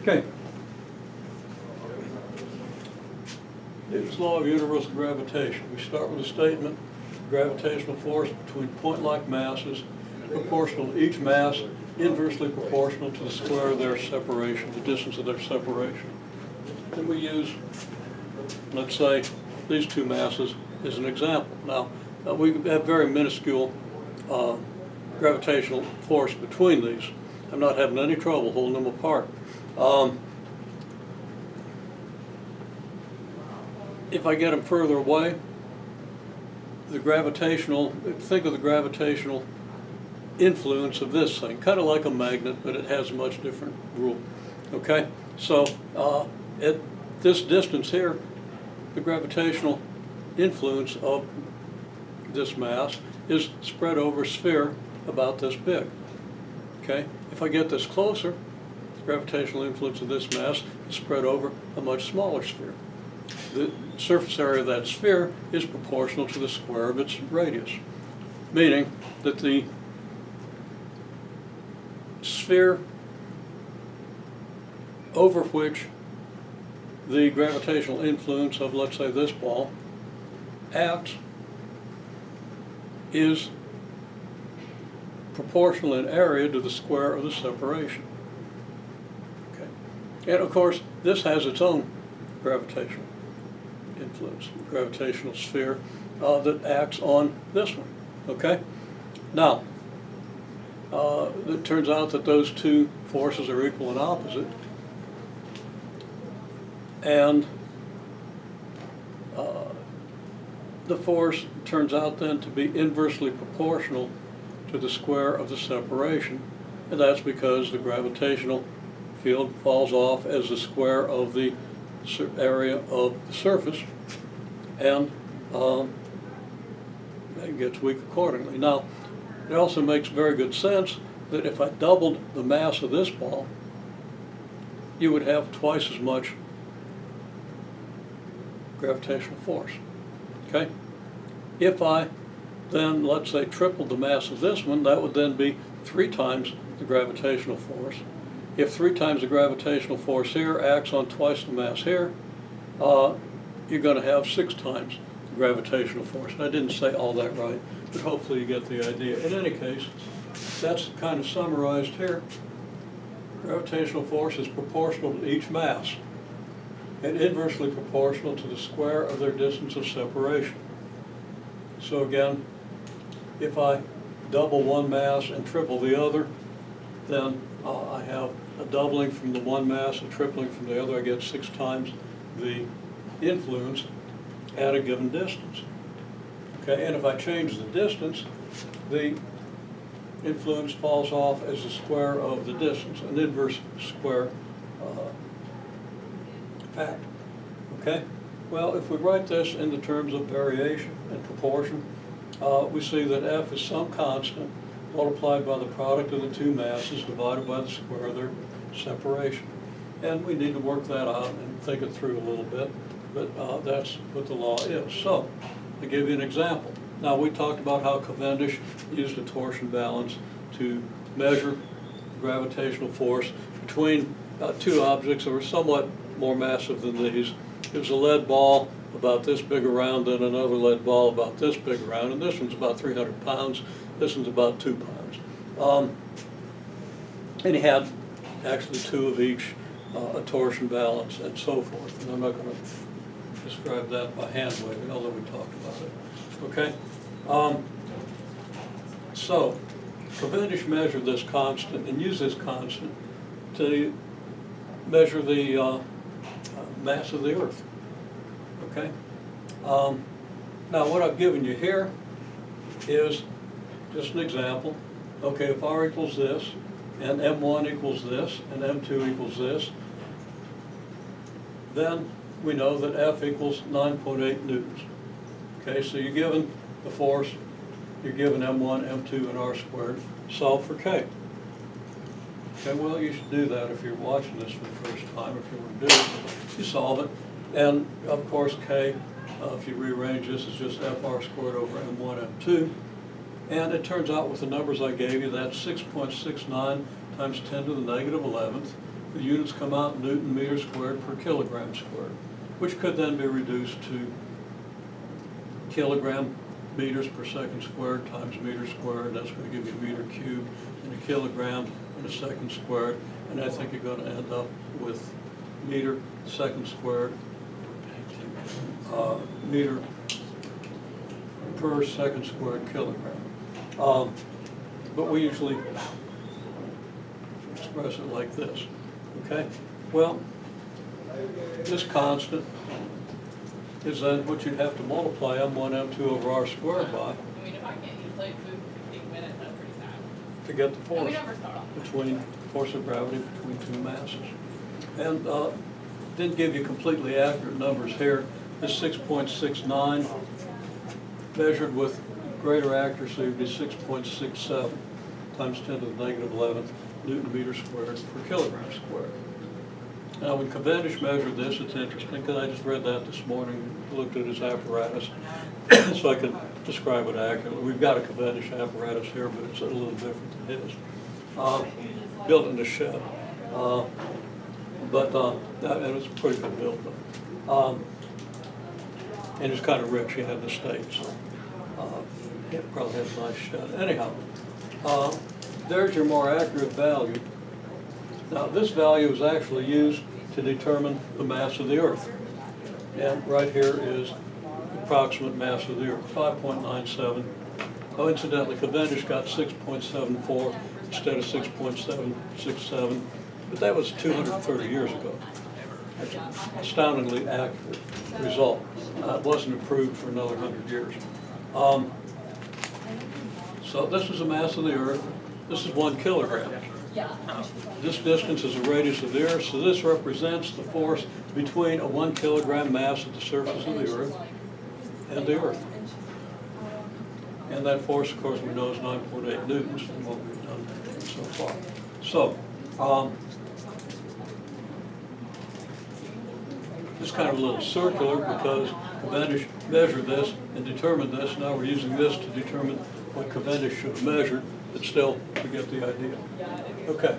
Okay. Newton's law of universal gravitation. We start with a statement: gravitational force between point-like masses, proportional to each mass, inversely proportional to the square of their separation, the distance of their separation. Then we use, let's say, these two masses as an example. Now, we have very minuscule gravitational force between these. I'm not having any trouble holding them apart. If I get them further away, the gravitational, think of the gravitational influence of this thing, kind of like a magnet, but it has a much different rule. Okay? So at this distance here, the gravitational influence of this mass is spread over a sphere about this big. Okay? If I get this closer, the gravitational influence of this mass is spread over a much smaller sphere. The surface area of that sphere is proportional to the square of its radius, meaning that the sphere over which the gravitational influence of, let's say, this ball acts is proportional in area to the square of the separation. Okay. And of course, this has its own gravitational influence, gravitational sphere that acts on this one. Okay? Now, it turns out that those two forces are equal and opposite, and the force turns out then to be inversely proportional to the square of the separation, and that's because the gravitational field falls off as the square of the area of the surface, and it gets weak accordingly. Now, it also makes very good sense that if I doubled the mass of this ball, you would have twice as much gravitational force. Okay? If I then, let's say, tripled the mass of this one, that would then be 3 times the gravitational force. If 3 times the gravitational force here acts on twice the mass here, you're going to have 6 times the gravitational force. And I didn't say all that right, but hopefully you get the idea. In any case, that's kind of summarized here. Gravitational force is proportional to each mass and inversely proportional to the square of their distance of separation. So again, if I double one mass and triple the other, then I have a doubling from the one mass, a tripling from the other. I get 6 times the influence at a given distance. Okay, and if I change the distance, the influence falls off as the square of the distance, an inverse square fact. Okay? Well, if we write this in the terms of variation and proportion, we see that F is some constant multiplied by the product of the two masses divided by the square of their separation. And we need to work that out and think it through a little bit, but that's what the law is. So, to give you an example. Now, we talked about how Cavendish used a torsion balance to measure gravitational force between two objects that were somewhat more massive than these. It was a lead ball about this big around and another lead ball about this big around, and this one's about 300 pounds, this one's about 2 pounds. And he had actually 2 of each, a torsion balance and so forth. And I'm not going to describe that by hand waving, although we talked about it. Okay? So, Cavendish measured this constant and used this constant to measure the mass of the Earth. Okay? Now, what I've given you here is just an example. Okay, if R equals this, and M1 equals this, and M2 equals this, then we know that F equals 9.8 newtons. Okay, so you're given the force, you're given M1, M2, and R squared. Solve for K. Okay, well, you should do that if you're watching this for the first time. If you want to do it, you solve it. And, of course, K, if you rearrange this, is just FR squared over M1, M2. And it turns out with the numbers I gave you, that's 6.69 times 10 to the negative 11th the units come out Newton meter squared per kilogram squared, which could then be reduced to kilogram meters per second squared times meter squared. That's going to give you a meter cubed and a kilogram and a second squared. And I think you're going to end up with meter second squared, meter per second squared kilogram. But we usually express it like this, okay? Well, this constant is then what you'd have to multiply M1, M2 over R squared by. I mean, if I can't eat play food for 15 minutes, that's pretty sad. To get the force We never start off. between, force of gravity between two masses. And didn't give you completely accurate numbers here. This 6.69 measured with greater accuracy would be 6.67 times 10 to the negative 11th Newton meter squared per kilogram squared. Now, when Cavendish measured this, it's interesting because I just read that this morning, looked at his apparatus, so I can describe it accurately. We've got a Cavendish apparatus here, but it's a little different than his. Built in a shed, and it was a pretty good build. And he's kind of rich. He had an estate, so he probably has a nice shed. Anyhow, there's your more accurate value. Now, this value is actually used to determine the mass of the Earth. And right here is the approximate mass of the Earth, 5.97. Oh, incidentally, Cavendish got 6.74 instead of 6.767, but that was 230 years ago. That's an astoundingly accurate result. It wasn't improved for another 100 years. So this is the mass of the Earth. This is 1 kilogram. This distance is the radius of the Earth, so this represents the force between a 1 kilogram mass at the surface of the Earth and the Earth. And that force, of course, we know is 9.8 newtons from what we've done so far. So, it's kind of a little circular because Cavendish measured this and determined this. Now we're using this to determine what Cavendish should have measured, but still, we get the idea. Okay.